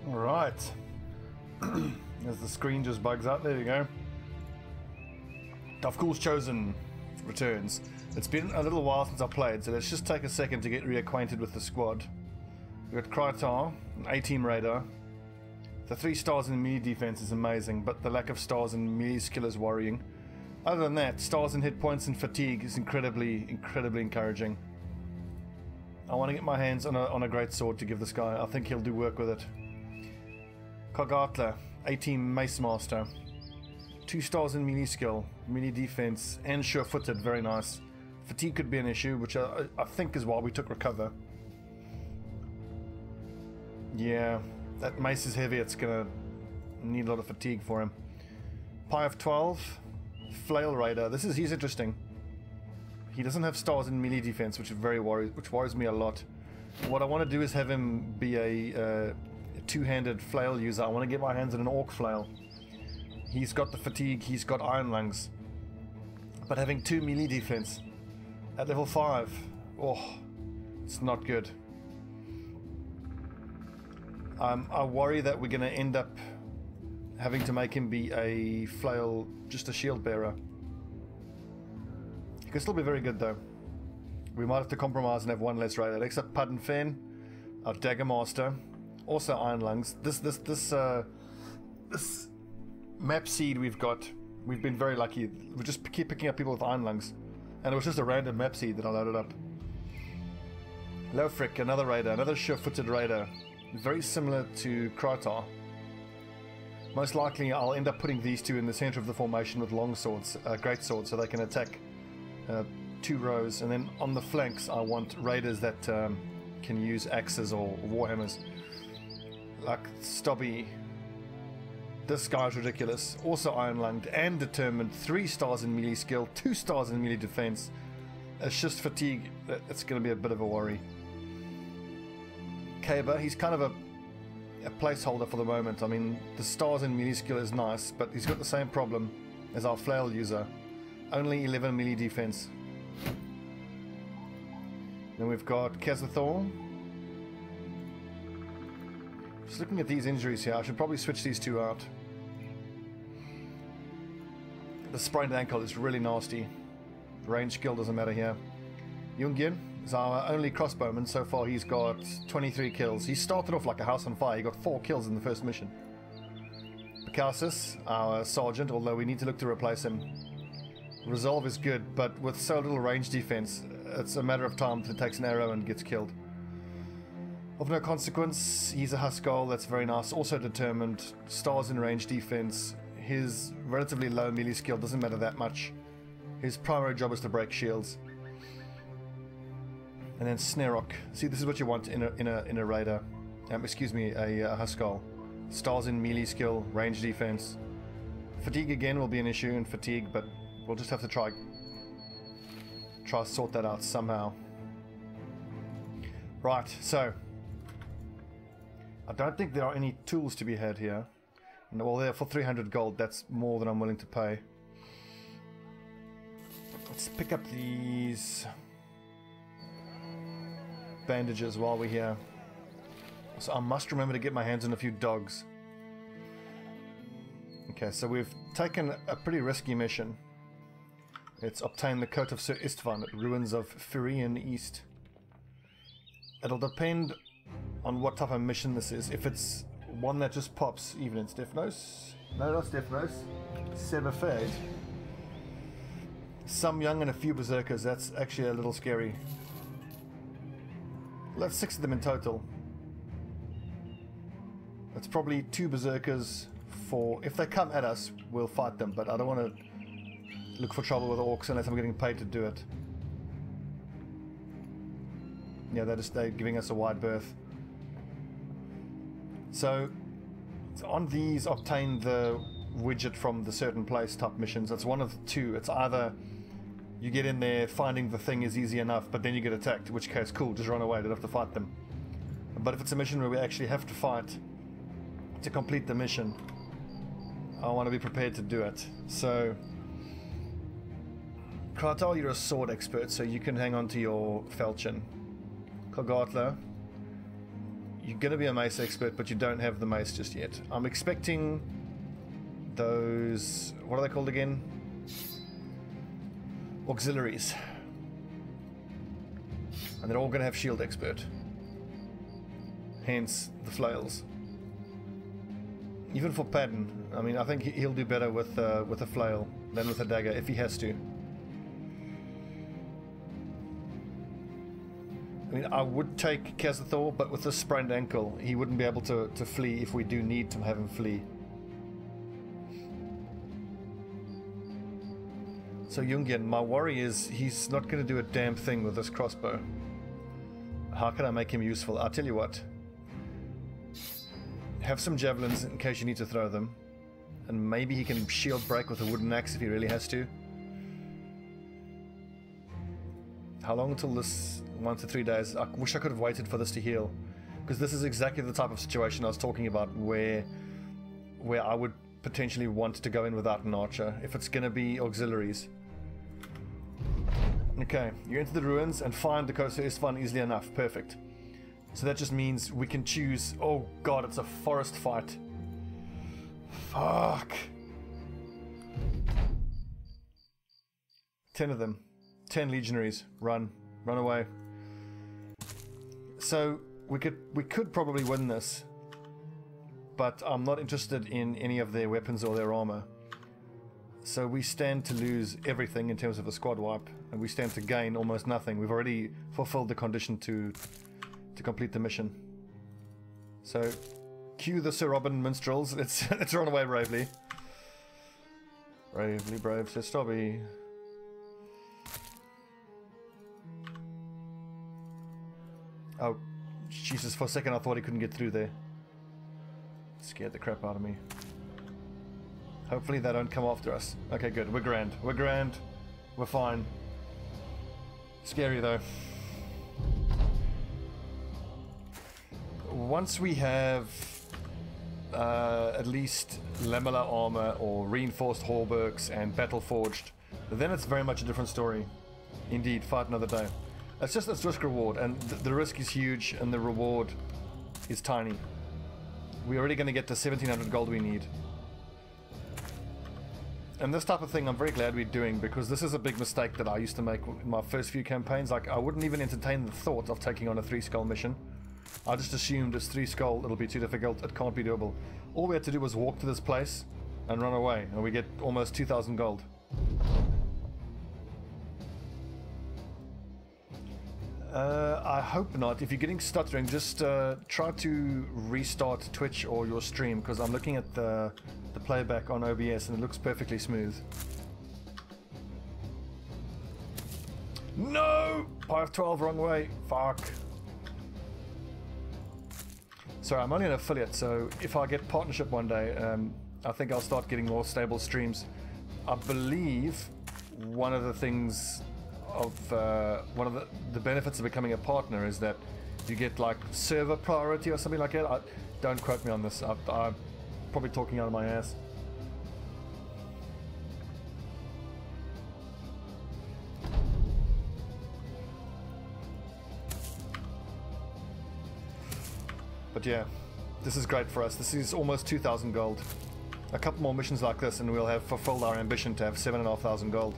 Alright. As the screen just bugs out, there we go. Davkul's Chosen returns. It's been a little while since I played, so let's just take a second to get reacquainted with the squad. We've got Krytar, an A-team raider. The 3 stars in melee defense is amazing, but the lack of stars in melee skill is worrying. Other than that, stars in hit points and fatigue is incredibly encouraging. I want to get my hands on a great sword to give this guy. I think he'll do work with it. Kogatla, A-team Mace Master. 2 stars in melee skill, melee defense, and sure-footed, very nice. Fatigue could be an issue, which I think is why we took Recover. Yeah, that mace is heavy, it's gonna need a lot of fatigue for him. Pi of 12, Flail Raider. He's interesting. He doesn't have stars in melee defense, which worries me a lot. What I want to do is have him be a two-handed flail user. I want to get my hands on an orc flail. He's got the fatigue, he's got iron lungs. But having 2 melee defense at level 5, oh, it's not good. I worry that we're going to end up having to make him be a flail, just a shield bearer. He could still be very good though. We might have to compromise and have 1 less raider. Next up, Pud and Fen, our Dagger Master, also iron lungs. This map seed we've been very lucky. We just keep picking up people with iron lungs, and it was just a random map seed that I loaded up. Lofric, another raider, another sure-footed raider, very similar to Krytar. Most likely I'll end up putting these two in the center of the formation with long swords, great swords, so they can attack 2 rows, and then on the flanks I want raiders that can use axes or warhammers, like Stobbie. This guy's ridiculous. Also iron-lunged and determined. 3 stars in melee skill, 2 stars in melee defense. It's just fatigue. It's going to be a bit of a worry. Kaber, he's kind of a placeholder for the moment. I mean, the stars in melee skill is nice, but he's got the same problem as our flail user. Only 11 melee defense. Then we've got Kazathor. Just looking at these injuries here, I should probably switch these 2 out. The sprained ankle is really nasty. Range skill doesn't matter here. Jungian is our only crossbowman. So far he's got 23 kills. He started off like a house on fire. He got 4 kills in the first mission. Bacausis, our sergeant, although we need to look to replace him. Resolve is good, but with so little range defense, it's a matter of time until it takes an arrow and gets killed. Of no consequence, he's a Huskal, that's very nice. Also determined, stars in range defense. His relatively low melee skill doesn't matter that much. His primary job is to break shields. And then Snarok. See, this is what you want in a raider. Excuse me, a Huskal. Stars in melee skill, range defense. Fatigue again will be an issue in fatigue, but we'll just have to try sort that out somehow. Right, so I don't think there are any tools to be had here. Well, there for 300 gold, that's more than I'm willing to pay. Let's pick up these bandages while we're here. So I must remember to get my hands on a few dogs. Okay, so we've taken a pretty risky mission. It's obtain the coat of Sir Istvan at ruins of Firian East. It'll depend on what type of mission this is. If it's one that just pops, even in Stephanos. No, not Stephanos. Sebefade. Some young and a few berserkers. That's actually a little scary. We'll have 6 of them in total. That's probably 2 berserkers for... If they come at us, we'll fight them, but I don't want to look for trouble with orcs unless I'm getting paid to do it. Yeah, they're giving us a wide berth. So, on these, obtain the widget from the certain place type missions. It's one of 2. It's either you get in there, finding the thing is easy enough, but then you get attacked, in which case, cool, just run away, don't have to fight them. But if it's a mission where we actually have to fight to complete the mission, I want to be prepared to do it. So, Kratal, you're a sword expert, so you can hang on to your falchion. Kogatla, You're going to be a mace expert, but you don't have the mace just yet. I'm expecting those... What are they called again? Auxiliaries. And they're all going to have shield expert. Hence the flails. Even for Padden, I mean, I think he'll do better with a flail than with a dagger if he has to. I mean, I would take Kazathor, but with a sprained ankle, he wouldn't be able to flee if we do need to have him flee. So Jungian, my worry is he's not going to do a damn thing with this crossbow. How can I make him useful? I'll tell you what. Have some javelins in case you need to throw them. And maybe he can shield break with a wooden axe if he really has to. How long until this? 1 to 3 days. I wish I could have waited for this to heal. Because this is exactly the type of situation I was talking about where I would potentially want to go in without an archer. If it's going to be auxiliaries. Okay, you enter the ruins and find the Kosa Istvan easily enough. Perfect. So that just means we can choose... Oh god, it's a forest fight. Fuck. 10 of them. 10 legionaries. Run. Run away. So, we could probably win this. But I'm not interested in any of their weapons or their armor. So we stand to lose everything in terms of a squad wipe. And we stand to gain almost nothing. We've already fulfilled the condition to complete the mission. So, cue the Sir Robin minstrels. Let's run away bravely. Bravely brave Sir Stobbie. Oh, Jesus, for a second I thought he couldn't get through there. Scared the crap out of me. Hopefully they don't come after us. Okay, good. We're grand. We're grand. We're fine. Scary though. Once we have at least lamellar armor or reinforced hauberks and battle forged, then it's very much a different story. Indeed, fight another day. It's risk reward, and the risk is huge and the reward is tiny. We're already going to get the 1700 gold we need. And this type of thing I'm very glad we're doing, because this is a big mistake that I used to make in my first few campaigns. Like, I wouldn't even entertain the thought of taking on a 3-skull mission. I just assumed it's 3-skull, it'll be too difficult, it can't be doable. All we had to do was walk to this place and run away, and we get almost 2,000 gold. I hope not. If you're getting stuttering, just try to restart Twitch or your stream, because I'm looking at the playback on OBS and it looks perfectly smooth. No! 512 wrong way. Fuck. Sorry, I'm only an affiliate, so if I get partnership one day, I think I'll start getting more stable streams. I believe one of the things of one of the benefits of becoming a partner is that you get like server priority or something like that. Don't quote me on this. I'm probably talking out of my ass. But yeah, this is great for us. This is almost 2,000 gold. A couple more missions like this and we'll have fulfilled our ambition to have 7,500 gold.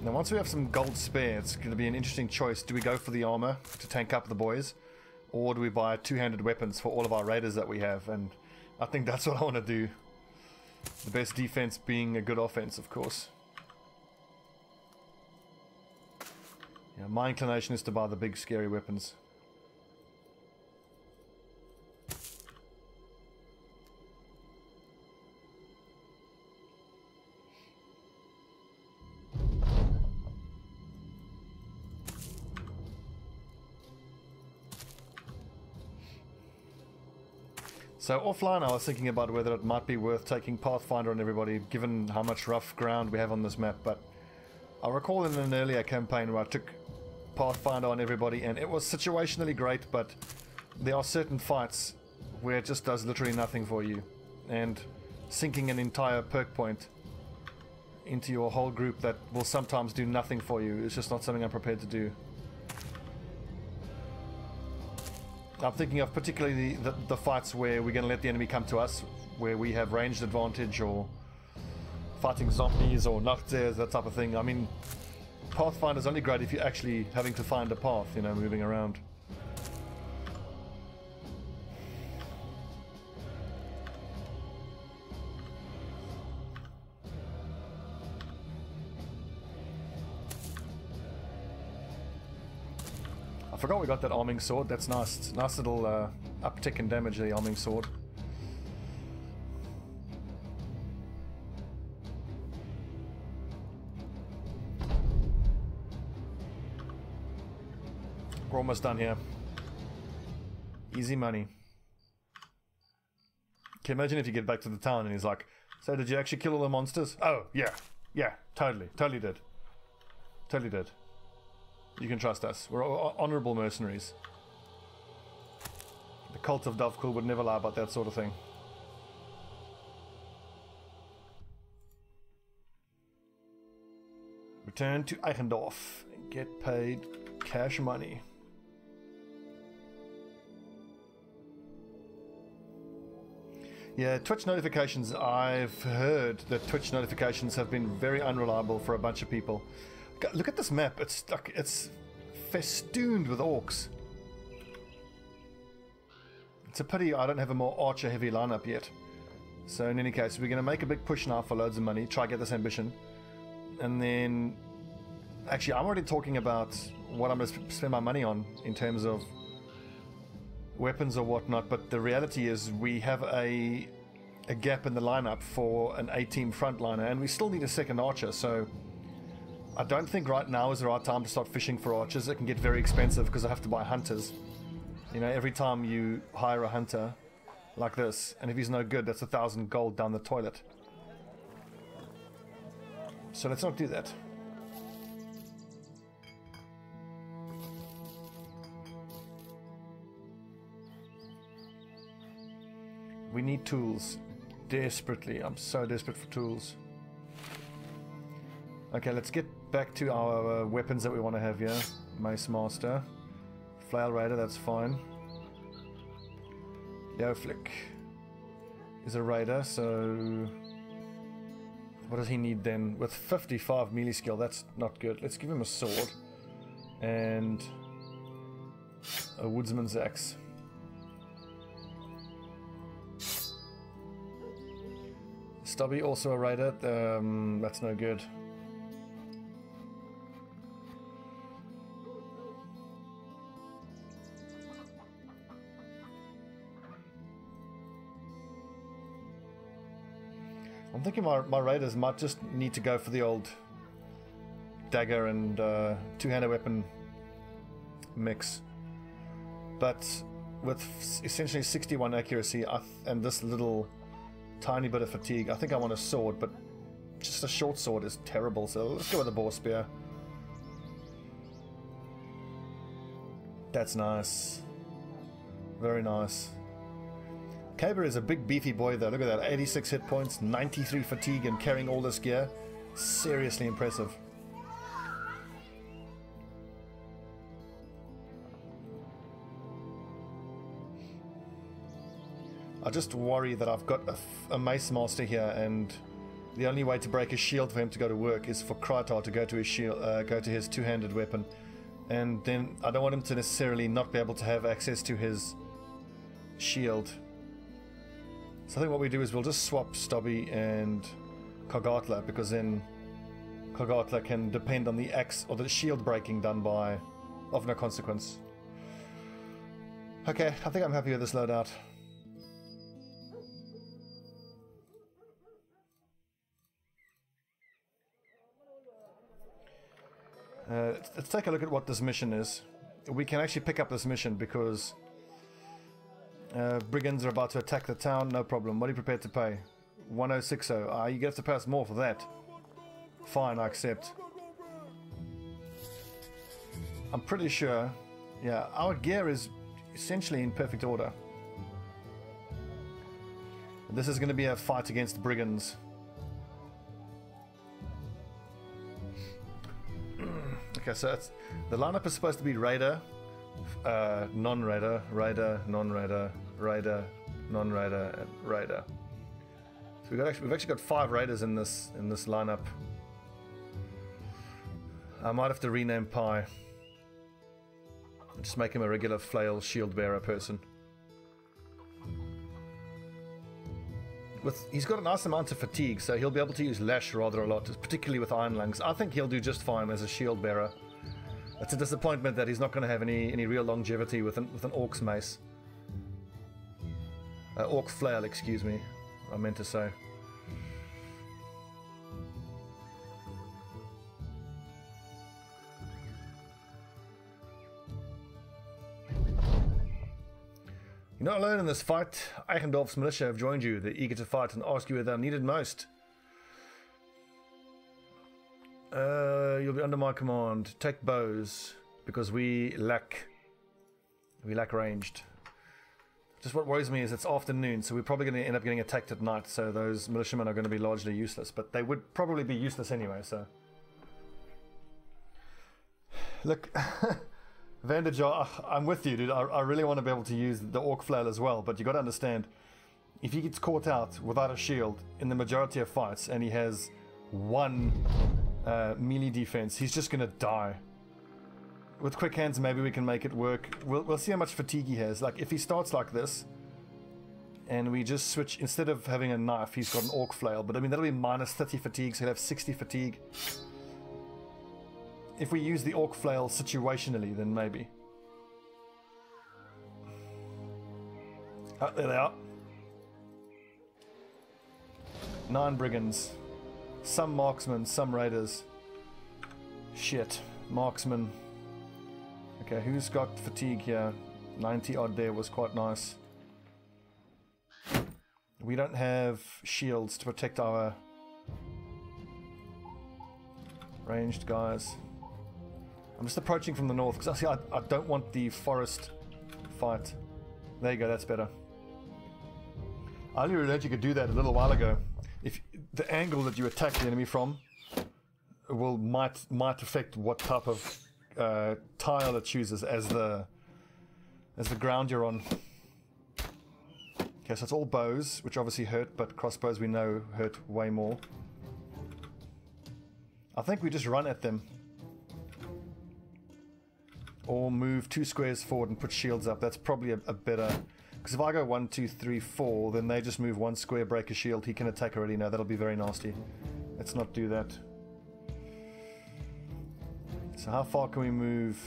Now once we have some gold spare, it's going to be an interesting choice. Do we go for the armor to tank up the boys? Or do we buy two-handed weapons for all of our raiders that we have? And I think that's what I want to do. The best defense being a good offense, of course. Yeah, my inclination is to buy the big scary weapons. So offline I was thinking about whether it might be worth taking Pathfinder on everybody, given how much rough ground we have on this map, but I recall in an earlier campaign where I took Pathfinder on everybody and it was situationally great, but there are certain fights where it just does literally nothing for you, and sinking an entire perk point into your whole group that will sometimes do nothing for you is just not something I'm prepared to do. I'm thinking of particularly the fights where we're going to let the enemy come to us, where we have ranged advantage, or fighting zombies or Nachtzehrs, that type of thing. I mean, Pathfinder's only great if you're actually having to find a path, you know, moving around. I forgot we got that arming sword. That's nice. It's a nice little uptick in damage, the arming sword. We're almost done here. Easy money. Can you imagine if you get back to the town and he's like, so did you actually kill all the monsters? Oh, yeah. Yeah, totally. Totally did. Totally did. You can trust us. We're honorable mercenaries. The cult of Davkul would never lie about that sort of thing. Return to Eichendorf and get paid cash money. Yeah, Twitch notifications. I've heard that Twitch notifications have been very unreliable for a bunch of people. Look at this map. It's festooned with orcs. It's a pity I don't have a more archer heavy lineup yet. So in any case, we're going to make a big push now for loads of money, try to get this ambition. And then, actually, I'm already talking about what I'm going to spend my money on in terms of weapons or whatnot, but the reality is we have a gap in the lineup for an A-team frontliner, and we still need a second archer, so I don't think right now is the right time to start fishing for archers. It can get very expensive because I have to buy hunters. You know, every time you hire a hunter like this, and if he's no good, that's 1,000 gold down the toilet. So let's not do that. We need tools. Desperately. I'm so desperate for tools. Okay, let's get back to our weapons that we want to have here. Mace Master. Flail Raider, that's fine. Leoflick is a raider, so what does he need then? With 55 melee skill, that's not good. Let's give him a sword and a woodsman's axe. Stobbie, also a raider. That's no good. I'm thinking my raiders might just need to go for the old dagger and two-handed weapon mix. But with essentially 61 accuracy and this little tiny bit of fatigue, I think I want a sword, but just a short sword is terrible, so let's go with a boar spear. That's nice. Very nice. Caber is a big beefy boy though. Look at that, 86 hit points, 93 fatigue, and carrying all this gear. Seriously impressive. I just worry that I've got a Mace Master here, and the only way to break his shield for him to go to work is for Krytar to go to his shield, go to his two-handed weapon, and then I don't want him to necessarily not be able to have access to his shield. So I think what we do is we'll just swap Stobbie and Kogatla, because then Kogatla can depend on the axe or the shield breaking done by of no consequence. Okay, I think I'm happy with this loadout. Let's take a look at what this mission is. We can actually pick up this mission because brigands are about to attack the town. No problem. What are you prepared to pay? 1060. You get to pay us more for that. Fine, I accept. I'm pretty sure, yeah, our gear is essentially in perfect order. This is going to be a fight against brigands. Okay, so the lineup is supposed to be Raider, non-raider, raider, non-raider, raider, non-raider, and raider. So we've actually got 5 raiders in this lineup. I might have to rename Pi. Just make him a regular flail shield bearer person. He's got a nice amount of fatigue, so he'll be able to use Lash rather a lot, particularly with Iron Lungs. I think he'll do just fine as a shield bearer. It's a disappointment that he's not going to have any real longevity with an Orc's mace. Orc flail, excuse me, I meant to say. You're not alone in this fight. Eichendorff's militia have joined you. They're eager to fight and ask you where they're needed most. You'll be under my command. Take bows, because we lack ranged. Just what worries me is it's afternoon, so we're probably going to end up getting attacked at night, so those militiamen are going to be largely useless, but they would probably be useless anyway, so... Look... Vanderjar, I'm with you, dude. I really want to be able to use the Orc Flail as well, but you got to understand, if he gets caught out without a shield in the majority of fights and he has 1 melee defense, he's just going to die. With quick hands, maybe we can make it work. We'll see how much fatigue he has. Like, if he starts like this, and we just switch, instead of having a knife, he's got an Orc Flail, but I mean, that'll be minus 30 fatigue, so he'll have 60 fatigue. If we use the Orc Flail situationally, then maybe. Oh, there they are. 9 brigands. Some marksmen, some raiders. Shit. Marksmen. Okay, who's got fatigue here? 90 odd there was quite nice. We don't have shields to protect our ranged guys. I'm just approaching from the north because I don't want the forest fight. There you go, that's better. I only realized you could do that a little while ago. If the angle that you attack the enemy from might affect what type of tile it chooses as the ground you're on. Okay, so it's all bows, which obviously hurt, but crossbows we know hurt way more. I think we just run at them. Or move 2 squares forward and put shields up. That's probably a better... Because if I go 1, 2, 3, 4, then they just move 1 square, break a shield. He can attack already now. That'll be very nasty. Let's not do that. So how far can we move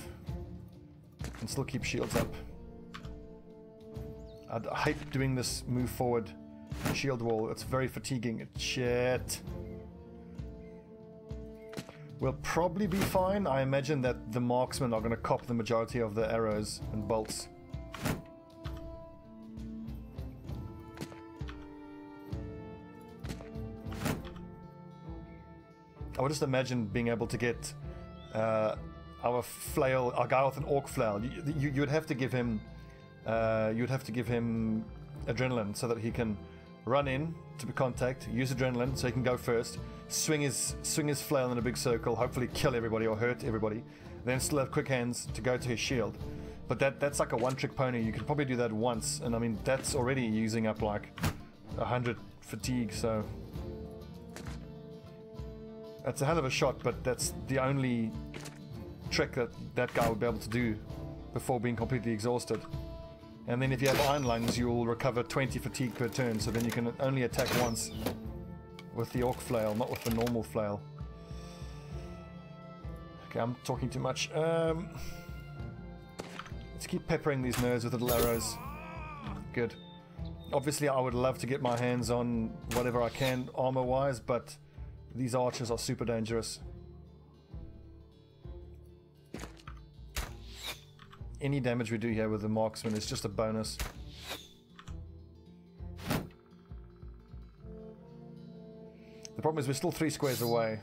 and still keep shields up? I hate doing this move forward shield wall. It's very fatiguing. Shit. We'll probably be fine. I imagine that the marksmen are going to cop the majority of the arrows and bolts. I would just imagine being able to get our flail, our guy with an orc flail. You'd have to give him, adrenaline so that he can run in to contact, use adrenaline so he can go first, swing his flail in a big circle, hopefully kill everybody or hurt everybody, then still have quick hands to go to his shield. But that's like a one-trick pony. You can probably do that once, and I mean that's already using up like 100 fatigue, so that's a hell of a shot, but that's the only trick that guy would be able to do before being completely exhausted. And then if you have Iron Lungs, you'll recover 20 fatigue per turn, so then you can only attack once with the Orc Flail, not with the normal flail. Okay, I'm talking too much. Let's keep peppering these nerds with little arrows. Good. Obviously, I would love to get my hands on whatever I can armor-wise, but these archers are super dangerous. Any damage we do here with the marksman is just a bonus. The problem is we're still 3 squares away.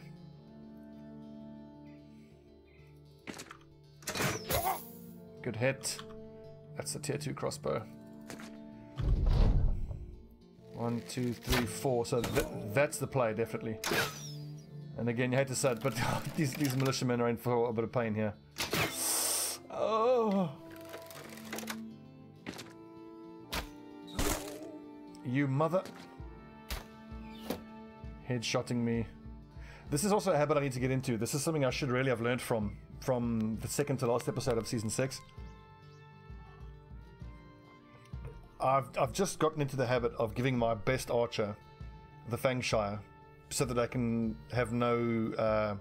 Good hit. That's the tier 2 crossbow. 1, 2, 3, 4. So that's the play, definitely. And again, you hate to say it, but these militiamen are in for a bit of pain here. Oh, You mother... Headshotting me. This is also a habit I need to get into. This is something I should really have learned from the second to last episode of Season 6. I've just gotten into the habit of giving my best archer the Fangshire so that I can have no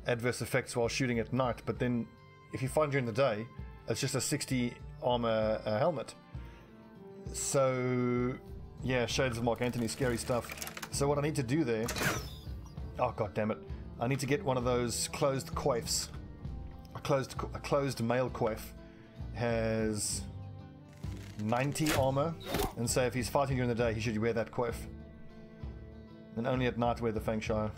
adverse effects while shooting at night. But then if you find during the day, it's just a 60 armor helmet. So yeah, Shades of Mark Antony, scary stuff. So what I need to do there... Oh, god damn it. I need to get one of those closed coifs. A closed male coif has 90 armor, and so if he's fighting during the day, he should wear that coif. And only at night wear the Fangshire.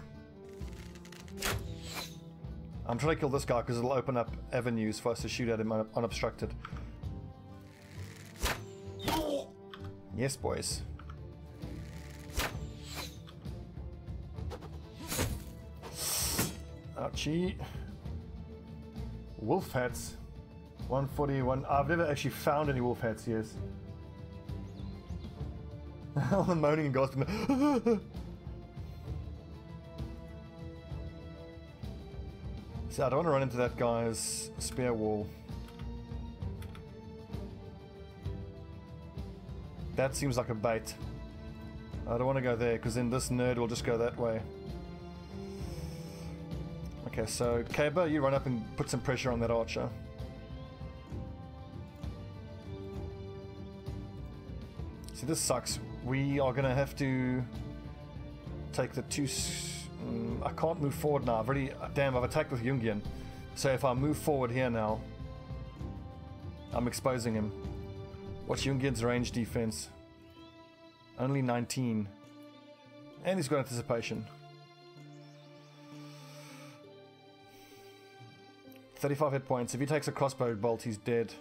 I'm trying to kill this guy because it'll open up avenues for us to shoot at him unobstructed. Yes, boys. Ouchie. Wolf hats. 141. I've never actually found any wolf hats, yes. All the moaning and gasping. So I don't want to run into that guy's spear wall. That seems like a bait. I don't want to go there because then this nerd will just go that way. Okay, so Kaber, you run up and put some pressure on that archer. See, this sucks. We are going to have to take the two... I can't move forward now. I've already... Damn, I've attacked with Jungian. So if I move forward here now, I'm exposing him. What's Jungian's range defense? Only 19. And he's got anticipation. 35 hit points. If he takes a crossbow bolt, he's dead.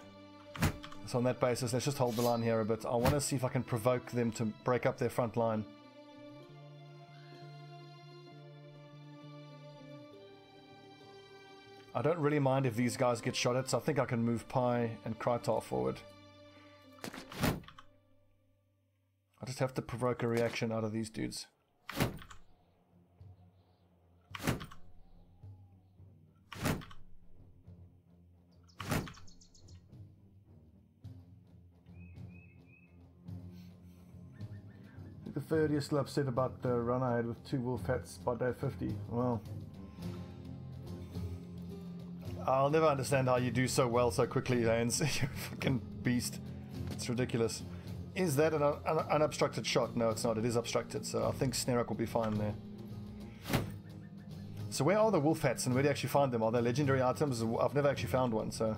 So on that basis, let's just hold the line here a bit. I want to see if I can provoke them to break up their front line. I don't really mind if these guys get shot at, so I think I can move Pi and Krytar forward. I just have to provoke a reaction out of these dudes. The third, you're still upset about the run I had with 2 wolf hats by day 50. Well, I'll never understand how you do so well so quickly, Hans. You're a fucking beast. It's ridiculous. Is that an unobstructed shot? No, it's not. It is obstructed, so I think Snerak will be fine there. So where are the wolf hats and where do you actually find them? Are they legendary items? I've never actually found one, so...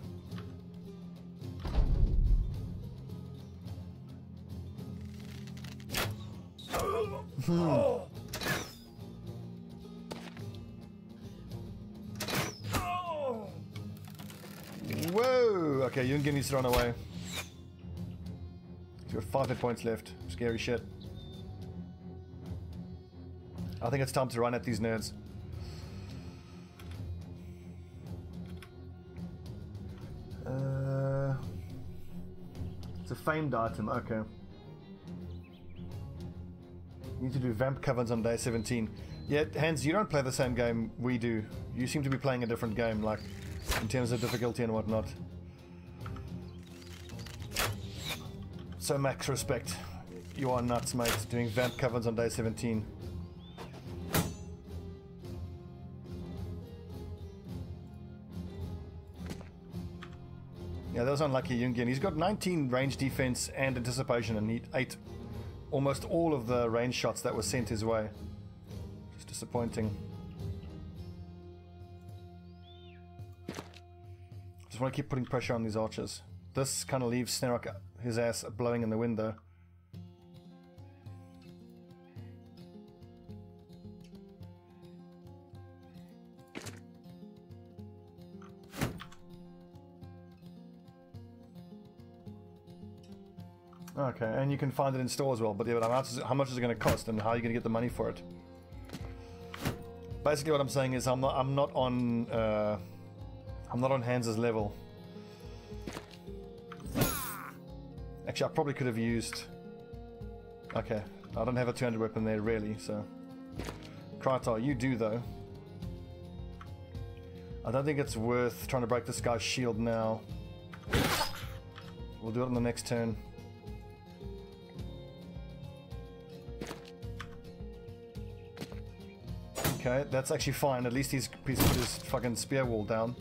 Whoa! Okay, Jungian needs to run away. He's got 5 hit points left. Scary shit. I think it's time to run at these nerds. It's a famed item, okay. Need to do vamp covens on day 17. Yeah, Hans, you don't play the same game we do. You seem to be playing a different game, like, in terms of difficulty and whatnot. So max respect. You are nuts, mate, doing vamp covens on day 17. Yeah, that was unlucky, Jungian. He's got 19 range defense and anticipation, and he ate almost all of the range shots that were sent his way. Just disappointing. Just want to keep putting pressure on these archers. This kind of leaves Snerak, his ass, blowing in the window. Okay, and you can find it in store as well, but yeah, but how much is it going to cost, and how are you going to get the money for it? Basically, what I'm saying is I'm not on Hans's level. Actually, I probably could have used Okay, I don't have a 200 weapon there really, so... Kratar, you do though. I don't think it's worth trying to break this guy's shield now. We'll do it on the next turn. Okay, that's actually fine. At least he's put his fucking spear wall down.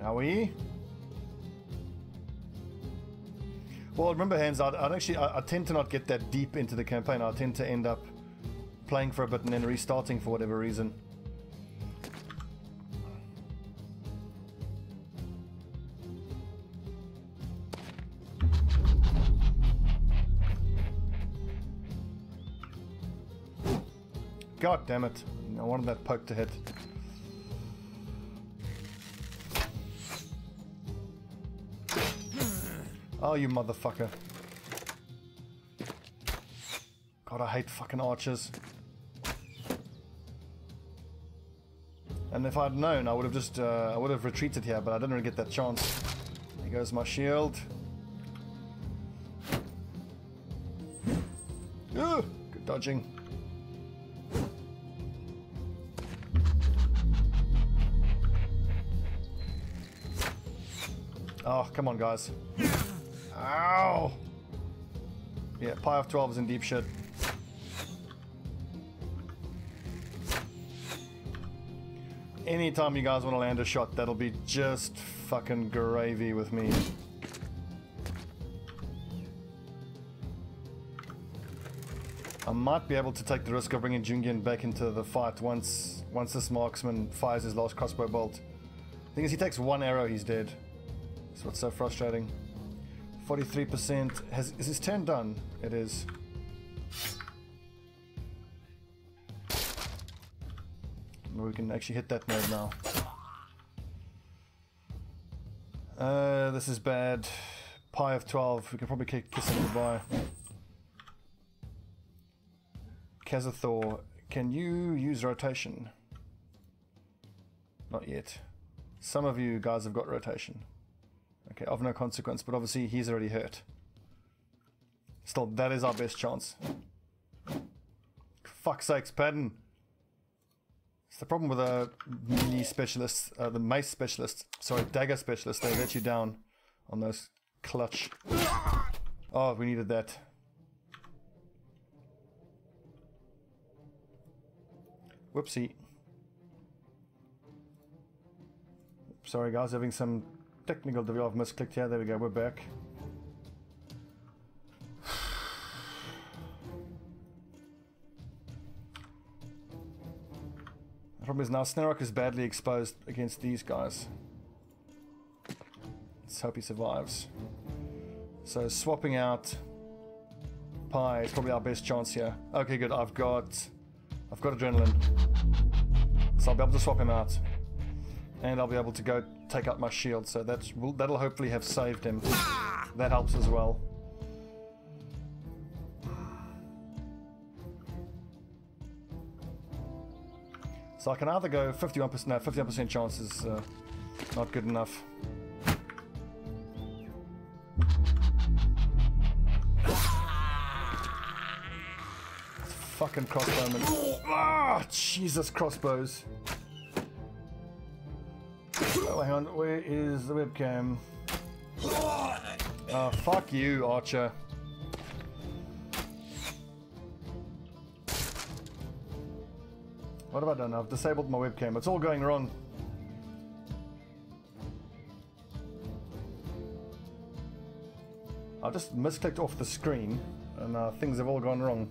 Owie. Well, remember, Hans, I tend to not get that deep into the campaign. I tend to end up playing for a bit and then restarting for whatever reason. God damn it. I wanted that poke to hit. Oh, you motherfucker. God, I hate fucking archers. And if I'd known, I would have just, I would have retreated here, but I didn't really get that chance. There goes my shield. Ugh, good dodging. Oh, come on, guys. Ow! Yeah, Pi of 12 is in deep shit. Anytime you guys want to land a shot, that'll be just fucking gravy with me. I might be able to take the risk of bringing Jungian back into the fight once this marksman fires his last crossbow bolt. The thing is, he takes one arrow, he's dead. That's what's so frustrating. 43%. Is his turn done? It is. We can actually hit that node now. This is bad. Pi of 12. We can probably kiss him goodbye. Kazathor, can you use rotation? Not yet. Some of you guys have got rotation. Okay, of no consequence, but obviously he's already hurt. Still, that is our best chance. Fuck's sakes, Padden. It's the problem with the melee specialists, the mace specialists, sorry, dagger specialists, they let you down on those clutch. Oh, we needed that. Whoopsie. Sorry guys, having some technical difficulty. I've misclicked here. There we go, we're back. The problem is now Snarok is badly exposed against these guys. Let's hope he survives. So swapping out Pi is probably our best chance here. Okay, good. I've got adrenaline, so I'll be able to swap him out, and I'll be able to go take out my shield. So that'll hopefully have saved him. That helps as well. So I can either go 51%, no, 51% chance is not good enough. Fucking crossbowman. Ah, Jesus, crossbows. Oh, hang on, where is the webcam? Oh, fuck you, Archer. What have I done? I've disabled my webcam. It's all going wrong. I just misclicked off the screen and things have all gone wrong.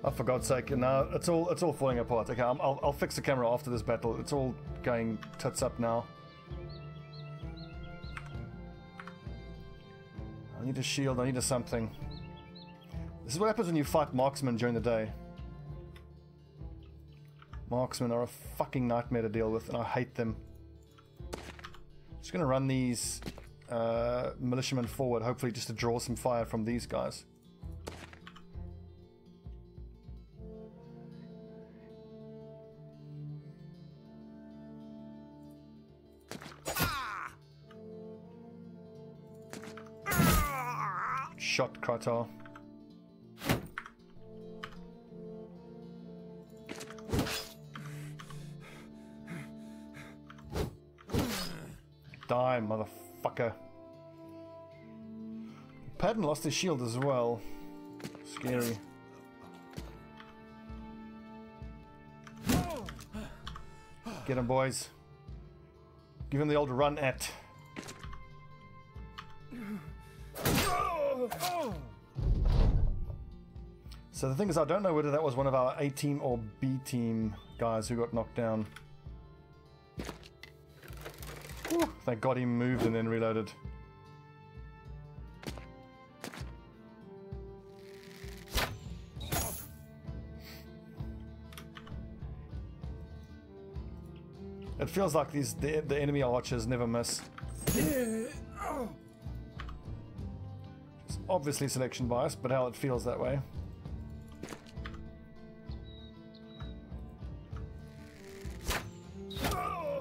Oh, for God's sake! Now it's all falling apart. Okay, I'll fix the camera after this battle. It's all going tits up now. I need a shield. I need a something. This is what happens when you fight marksmen during the day. Marksmen are a fucking nightmare to deal with, and I hate them. Just gonna run these militiamen forward, hopefully just to draw some fire from these guys. shot, Kratar. Die, motherfucker. Patton lost his shield as well. Scary. Get him, boys. Give him the old run at. So the thing is, I don't know whether that was one of our A team or B team guys who got knocked down. Whew, thank God he moved and then reloaded. It feels like the enemy archers never miss. It's obviously selection bias, but hell, it feels that way.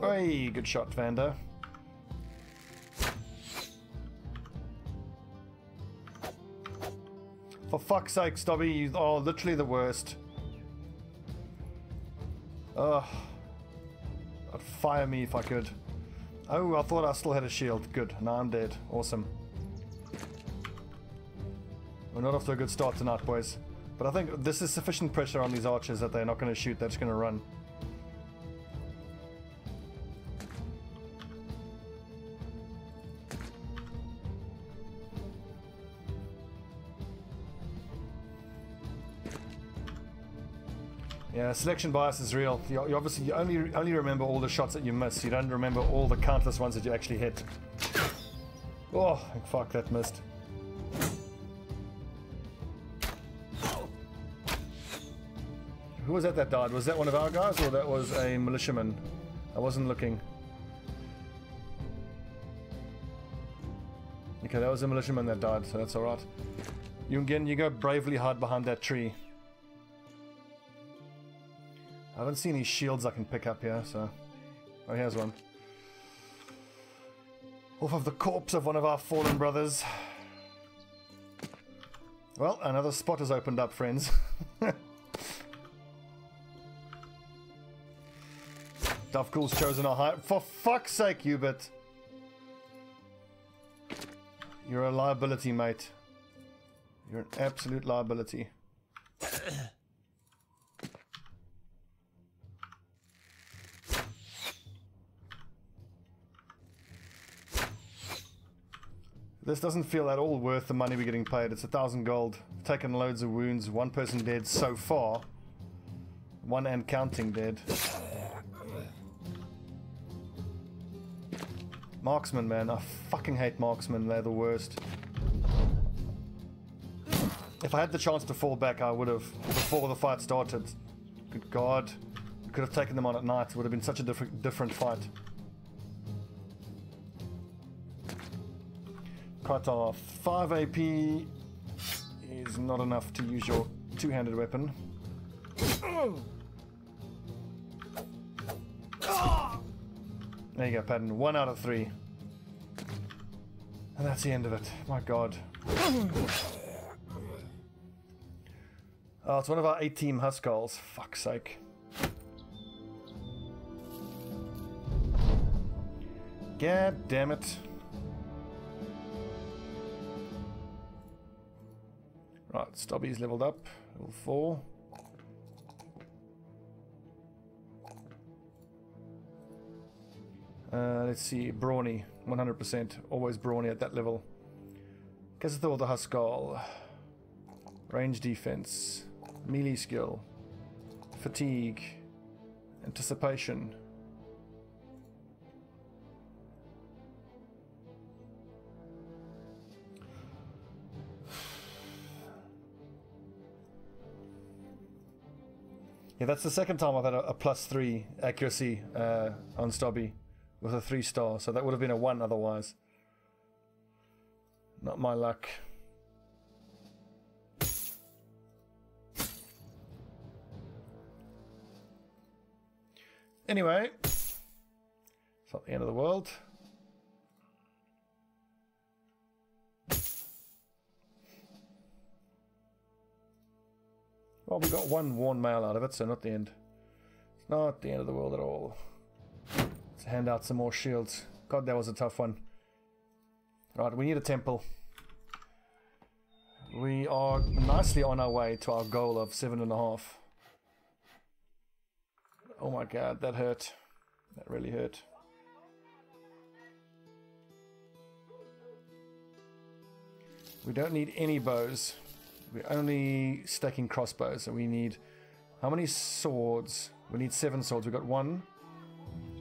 Hey, good shot, Vander. For fuck's sake, Stobbie, you are literally the worst. Ugh. I'd fire me if I could. Oh, I thought I still had a shield. Good. Now I'm dead. Awesome. We're not off to a good start tonight, boys. But I think this is sufficient pressure on these archers that they're not going to shoot. They're just going to run. Yeah, selection bias is real. You obviously only remember all the shots that you miss. You don't remember all the countless ones that you actually hit. Oh, fuck, that missed. Who was that died? Was that one of our guys or that was a militiaman? I wasn't looking. Okay, that was a militiaman that died, so that's alright. Yungen, you go bravely hide behind that tree. I haven't seen any shields I can pick up here, so... Oh, here's one. Off of the corpse of one of our fallen brothers. Well, another spot has opened up, friends. Davkul's chosen our height. For fuck's sake, Hubert! You're a liability, mate. You're an absolute liability. This doesn't feel at all worth the money we're getting paid. It's 1,000 gold. Taken loads of wounds. One person dead so far. One and counting dead. Marksman, man. I fucking hate marksmen. They're the worst. If I had the chance to fall back, I would have. Before the fight started. Good God. We could have taken them on at night. It would have been such a different fight. Cut off. 5 AP is not enough to use your two-handed weapon. There you go, Patton. 1 out of 3. And that's the end of it. My God. Oh, it's one of our 8-team Huskarls. Fuck's sake. God damn it. Right, Stobbie's leveled up, level 4. Let's see, Brawny, 100%, always Brawny at that level. Kazathor the Huskal, range defense, melee skill, fatigue, anticipation. Yeah, that's the second time I've had a +3 accuracy on Stobbie with a 3-star, so that would have been a 1 otherwise. Not my luck. Anyway, it's not the end of the world. Well, we got one worn mail out of it, so not the end. It's not the end of the world at all. Let's hand out some more shields. God, that was a tough one. Right, we need a temple. We are nicely on our way to our goal of 7.5. Oh my god, that hurt. That really hurt. We don't need any bows. We're only stacking crossbows, so we need... How many swords? We need 7 swords. We've got 1,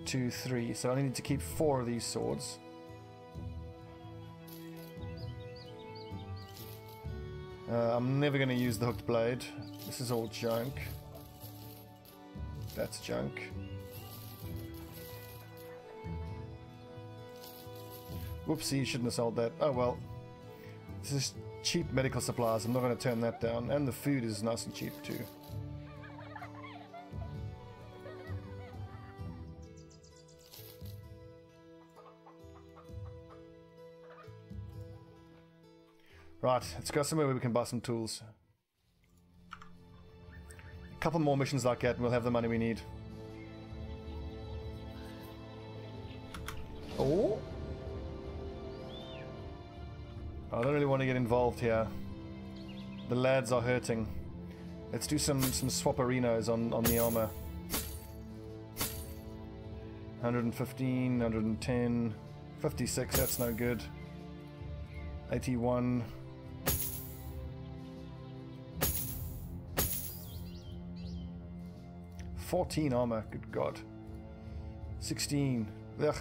2, 3. So I only need to keep 4 of these swords. I'm never going to use the hooked blade. This is all junk. That's junk. Whoopsie, shouldn't have sold that. Oh well. This is cheap medical supplies. I'm not going to turn that down. And the food is nice and cheap too. Right, let's go somewhere where we can buy some tools. A couple more missions like that and we'll have the money we need. Oh! I don't really want to get involved here. The lads are hurting. Let's do some swapperinos on the armor. 115, 110, 56, that's no good. 81. 14 armor, good god. 16. Ugh.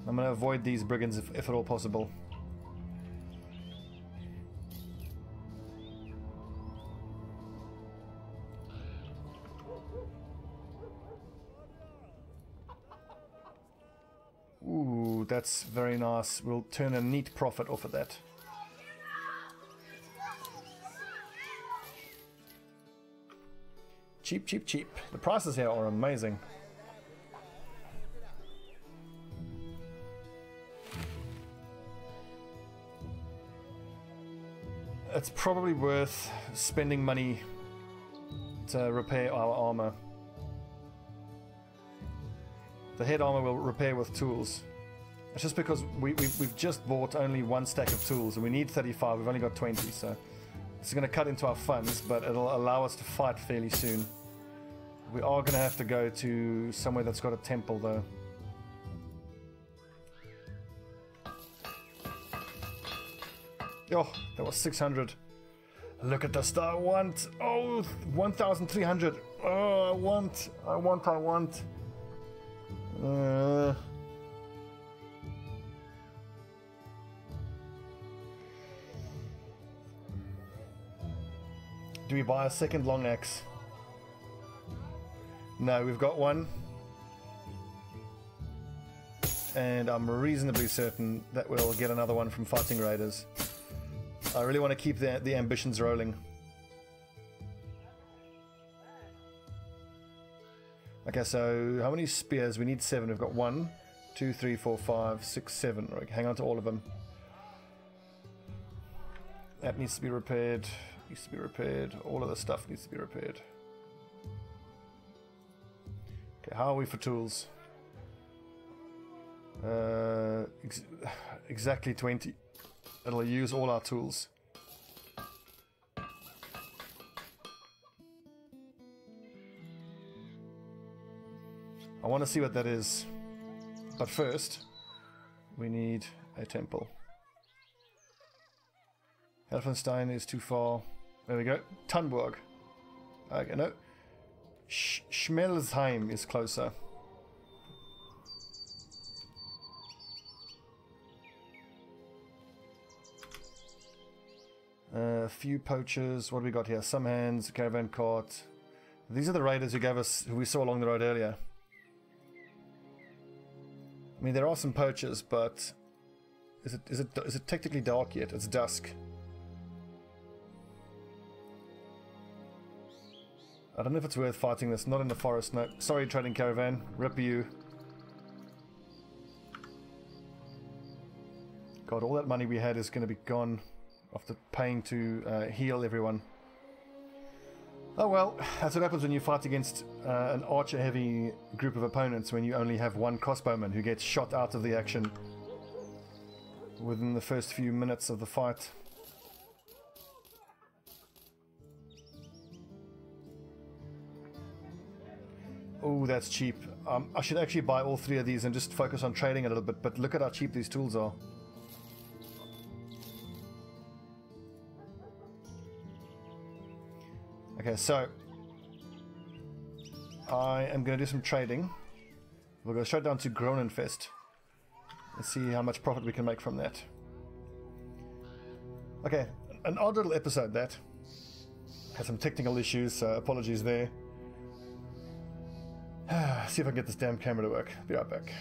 I'm gonna avoid these brigands if at all possible. Ooh, that's very nice. We'll turn a neat profit off of that. Cheap, cheap, cheap. The prices here are amazing. It's probably worth spending money to repair our armor. The head armor will repair with tools. It's just because we've just bought only 1 stack of tools and we need 35, we've only got 20, so it's going to cut into our funds, but it'll allow us to fight fairly soon. We are going to have to go to somewhere that's got a temple though. Oh, that was 600. Look at the star. I want. Oh, 1,300. Oh, I want. Do we buy a second long axe? No, we've got one. And I'm reasonably certain that we'll get another one from fighting raiders. I really want to keep the ambitions rolling. Okay, so how many spears? We need 7. We've got 1, 2, 3, 4, 5, 6, 7. Right, hang on to all of them. That needs to be repaired. Needs to be repaired. All of the stuff needs to be repaired. Okay, how are we for tools? Exactly 20. It'll use all our tools. I want to see what that is. But first, we need a temple. Helfenstein is too far. There we go. Tunburg. Okay, no. Schmelsheim is closer. A few poachers. What do we got here? Some hands, caravan cart. These are the raiders who we saw along the road earlier. I mean, there are some poachers, but is it technically dark yet? It's dusk. I don't know if it's worth fighting this. Not in the forest. No. Sorry, trading caravan. Rip you. God, all that money we had is going to be gone after paying to heal everyone. Oh well, that's what happens when you fight against an archer-heavy group of opponents when you only have one crossbowman who gets shot out of the action within the first few minutes of the fight. Oh, that's cheap. I should actually buy all 3 of these and just focus on trading a little bit, but look at how cheap these tools are. Okay, so I am going to do some trading. We'll go straight down to Gronenfest. Let's see how much profit we can make from that. Okay, an odd little episode that. Had some technical issues, so apologies there. See if I can get this damn camera to work. Be right back.